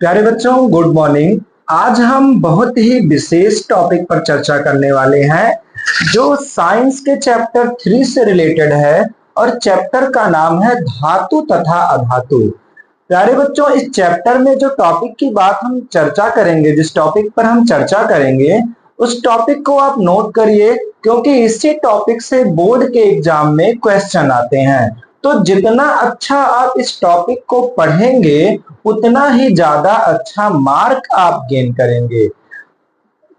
प्यारे बच्चों, good morning. आज हम बहुत ही विशेष टॉपिक पर चर्चा करने वाले हैं जो साइंस के चैप्टर 3 से रिलेटेड है और चैप्टर का नाम है धातु तथा अधातु। प्यारे बच्चों, इस चैप्टर में जो टॉपिक की बात हम चर्चा करेंगे, जिस टॉपिक पर हम चर्चा करेंगे उस टॉपिक को आप नोट करिए, क्योंकि इसी टॉपिक से बोर्ड के एग्जाम में क्वेश्चन आते हैं। तो जितना अच्छा आप इस टॉपिक को पढ़ेंगे उतना ही ज्यादा अच्छा मार्क आप गेन करेंगे।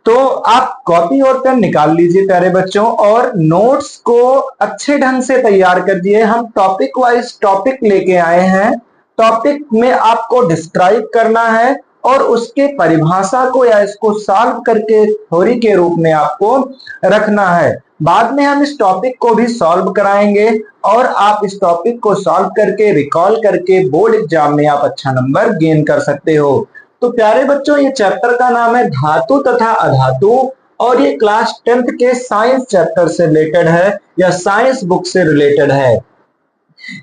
तो आप कॉपी और पेन निकाल लीजिए प्यारे बच्चों, और नोट्स को अच्छे ढंग से तैयार कर दिए। हम टॉपिक वाइज टॉपिक लेके आए हैं। टॉपिक में आपको डिस्क्राइब करना है और उसके परिभाषा को या इसको सॉल्व करके थ्योरी के रूप में आपको रखना है। बाद में हम इस टॉपिक को भी सॉल्व कराएंगे और आप इस टॉपिक को सॉल्व करके रिकॉल करके बोर्ड एग्जाम में आप अच्छा नंबर गेन कर सकते हो। तो प्यारे बच्चों, ये चैप्टर का नाम है धातु तथा अधातु और ये क्लास 10th के साइंस चैप्टर से रिलेटेड है या साइंस बुक से रिलेटेड है।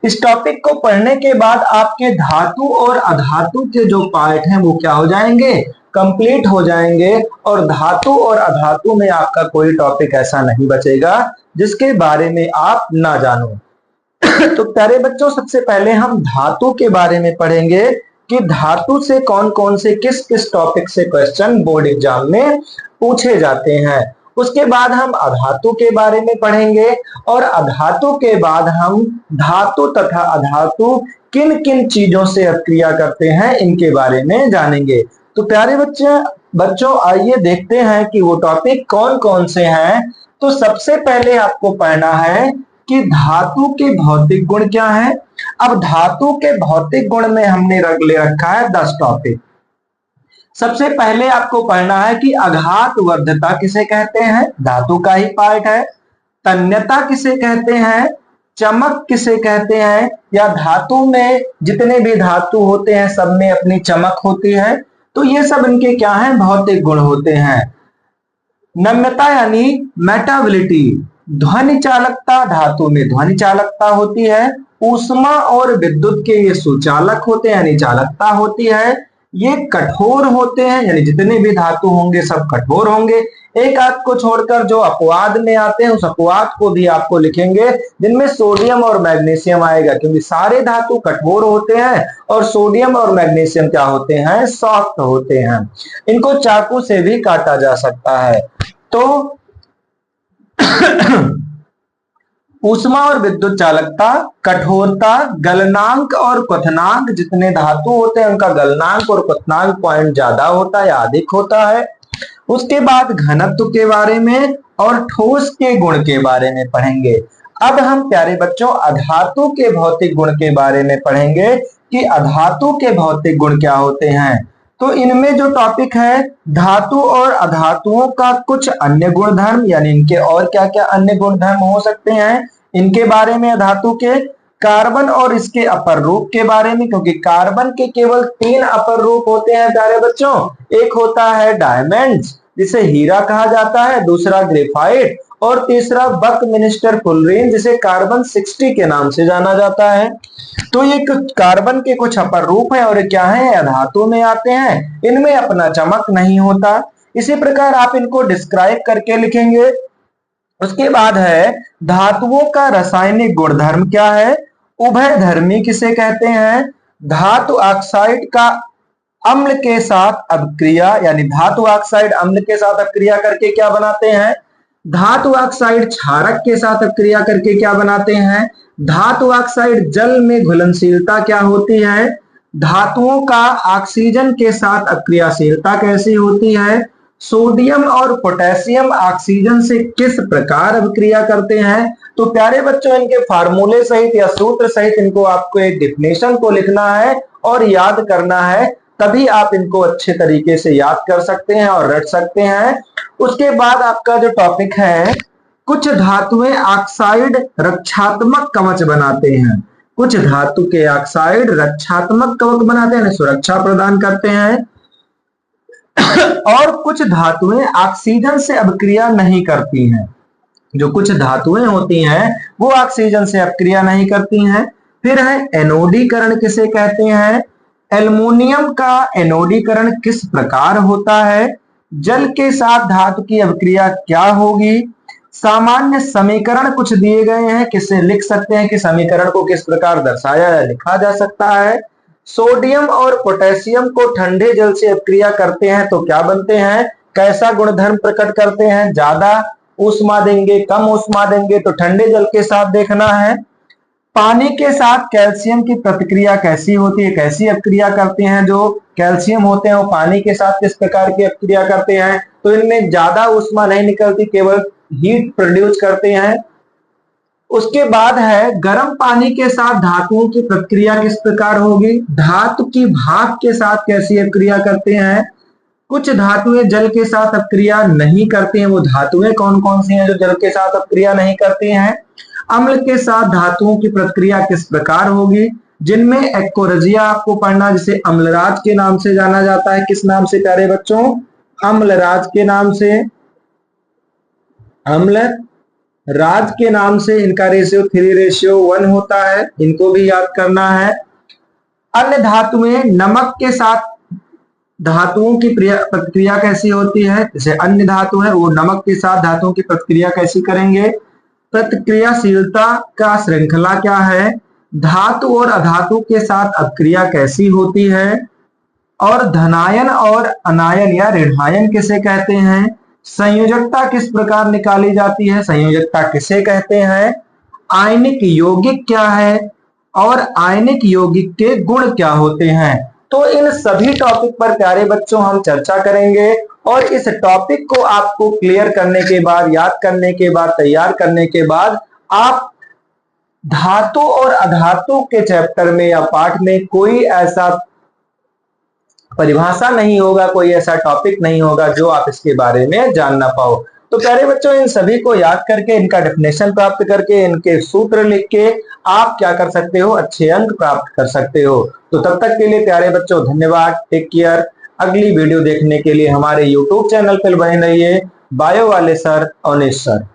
इस टॉपिक को पढ़ने के बाद आपके धातु और अधातु के जो पार्ट हैं वो क्या हो जाएंगे, कंप्लीट हो जाएंगे, और धातु और अधातु में आपका कोई टॉपिक ऐसा नहीं बचेगा जिसके बारे में आप ना जानो। तो प्यारे बच्चों, सबसे पहले हम धातु के बारे में पढ़ेंगे कि धातु से कौन कौन से किस किस टॉपिक से क्वेश्चन बोर्ड एग्जाम में पूछे जाते हैं। उसके बाद हम अधातु के बारे में पढ़ेंगे और अधातु के बाद हम धातु तथा अधातु किन किन चीजों से अक्रिया करते हैं इनके बारे में जानेंगे। तो प्यारे बच्चों आइए देखते हैं कि वो टॉपिक कौन कौन से हैं। तो सबसे पहले आपको पढ़ना है कि धातु के भौतिक गुण क्या है। अब धातु के भौतिक गुण में हमने ले रखा है 10 टॉपिक। सबसे पहले आपको पढ़ना है कि आघात वर्धता किसे कहते हैं, धातु का ही पार्ट है। तन्यता किसे कहते हैं, चमक किसे कहते हैं, या धातु में जितने भी धातु होते हैं सब में अपनी चमक होती है। तो ये सब इनके क्या हैं, भौतिक गुण होते हैं। नम्यता यानी मेटाबिलिटी, ध्वनि चालकता, धातु में ध्वनि चालकता होती है। ऊष्मा और विद्युत के ये सुचालक होते हैं यानी चालकता होती है। ये कठोर होते हैं यानी जितने भी धातु होंगे सब कठोर होंगे। एक आध को छोड़कर जो अपवाद में आते हैं उस अपवाद को भी आपको लिखेंगे, जिनमें सोडियम और मैग्नीशियम आएगा, क्योंकि सारे धातु कठोर होते हैं और सोडियम और मैग्नीशियम क्या होते हैं, सॉफ्ट होते हैं। इनको चाकू से भी काटा जा सकता है। तो ऊष्मा और विद्युत चालकता, कठोरता, गलनांक और क्वथनांक, जितने धातु होते हैं उनका गलनांक और क्वथनांक पॉइंट ज्यादा होता है या अधिक होता है। उसके बाद घनत्व के बारे में और ठोस के गुण के बारे में पढ़ेंगे। अब हम प्यारे बच्चों अधातु के भौतिक गुण के बारे में पढ़ेंगे कि अधातु के भौतिक गुण क्या होते हैं। तो इनमें जो टॉपिक है धातु और अधातुओं का कुछ अन्य गुणधर्म, यानी इनके और क्या क्या अन्य गुणधर्म हो सकते हैं इनके बारे में, धातु के कार्बन और इसके अपर रूप के बारे में, क्योंकि कार्बन के केवल 3 अपर रूप होते हैं प्यारे बच्चों। एक होता है डायमंड्स जिसे हीरा कहा जाता है, दूसरा ग्रेफाइट और तीसरा बकमिनिस्टर फुलरीन जिसे कार्बन 60 के नाम से जाना जाता है। तो ये कार्बन के कुछ अपर रूप है और क्या है, धातु में आते हैं। इनमें अपना चमक नहीं होता। इसी प्रकार आप इनको डिस्क्राइब करके लिखेंगे। उसके बाद है धातुओं का रासायनिक गुणधर्म क्या है, उभयधर्मी किसे कहते हैं, धातु ऑक्साइड का अम्ल के साथ अपक्रिया, यानी धातु ऑक्साइड अम्ल के साथ अपक्रिया करके क्या बनाते हैं, धातु ऑक्साइड क्षारक के साथ अपक्रिया करके क्या बनाते हैं, धातु ऑक्साइड जल में घुलनशीलता क्या होती है, धातुओं का ऑक्सीजन के साथ अक्रियाशीलता कैसी होती है, सोडियम और पोटेशियम ऑक्सीजन से किस प्रकार अभिक्रिया करते हैं। तो प्यारे बच्चों इनके फार्मूले सहित या सूत्र सहित इनको आपको एक डिफिनेशन को लिखना है और याद करना है, तभी आप इनको अच्छे तरीके से याद कर सकते हैं और रट सकते हैं। उसके बाद आपका जो टॉपिक है, कुछ धातुएं ऑक्साइड रक्षात्मक कवच बनाते हैं। कुछ धातु के ऑक्साइड रक्षात्मक कवच बनाते हैं, सुरक्षा प्रदान करते हैं। और कुछ धातुएं ऑक्सीजन से अभिक्रिया नहीं करती हैं। जो कुछ धातुएं होती हैं वो ऑक्सीजन से अभिक्रिया नहीं करती हैं। फिर है एनोडीकरण किसे कहते हैं, एल्युमिनियम का एनोडीकरण किस प्रकार होता है? जल के साथ धातु की अभिक्रिया क्या होगी? सामान्य समीकरण कुछ दिए गए हैं, किससे लिख सकते हैं कि समीकरण को किस प्रकार दर्शाया या लिखा जा सकता है। सोडियम और पोटेशियम को ठंडे जल से अभिक्रिया करते हैं तो क्या बनते हैं? कैसा गुणधर्म प्रकट करते हैं? ज्यादा ऊष्मा देंगे, कम ऊष्मा देंगे? तो ठंडे जल के साथ देखना है। पानी के साथ कैल्शियम की प्रतिक्रिया कैसी होती है, कैसी अभिक्रिया करते हैं? जो कैल्शियम होते हैं वो पानी के साथ किस प्रकार की अभिक्रिया करते हैं? तो इनमें ज्यादा ऊष्मा नहीं निकलती, केवल हीट प्रोड्यूस करते हैं। उसके बाद है गर्म पानी के साथ धातुओं की प्रतिक्रिया किस प्रकार होगी? धातु की भाप के साथ कैसी अभिक्रिया करते हैं? कुछ धातुएं जल के साथ अभिक्रिया नहीं करती हैं, वो धातुएं कौन कौन सी हैं जो जल के साथ अभिक्रिया नहीं करती हैं? अम्ल के साथ धातुओं की प्रतिक्रिया किस प्रकार होगी? जिनमें एक्कोरजिया आपको पढ़ना, जिसे अम्लराज के नाम से जाना जाता है। किस नाम से प्यारे बच्चों? अम्लराज के नाम से, अम्ल राज के नाम से। इनका रेशियो 3:1 होता है, इनको भी याद करना है। अन्य धातुएं नमक के साथ धातुओं की प्रतिक्रिया कैसी होती है? जैसे अन्य धातु है वो नमक के साथ धातुओं की प्रतिक्रिया कैसी करेंगे? प्रतिक्रियाशीलता का श्रृंखला क्या है? धातु और अधातु के साथ अभिक्रिया कैसी होती है? और धनायन और अनायन या ऋणायन किसे कहते हैं? संयोजकता किस प्रकार निकाली जाती है? संयोजकता किसे कहते हैं? आयनिक यौगिक क्या है? और आयनिक यौगिक के गुण क्या होते हैं? तो इन सभी टॉपिक पर प्यारे बच्चों हम चर्चा करेंगे, और इस टॉपिक को आपको क्लियर करने के बाद, याद करने के बाद, तैयार करने के बाद आप धातु और अधातु के चैप्टर में या पाठ में कोई ऐसा परिभाषा नहीं होगा, कोई ऐसा टॉपिक नहीं होगा जो आप इसके बारे में जान ना पाओ। तो प्यारे बच्चों इन सभी को याद करके, इनका डेफिनेशन प्राप्त करके, इनके सूत्र लिख के आप क्या कर सकते हो? अच्छे अंक प्राप्त कर सकते हो। तो तब तक के लिए प्यारे बच्चों धन्यवाद, टेक केयर। अगली वीडियो देखने के लिए हमारे यूट्यूब चैनल पर बने रहिए। बायो वाले सर, अवनीश सर।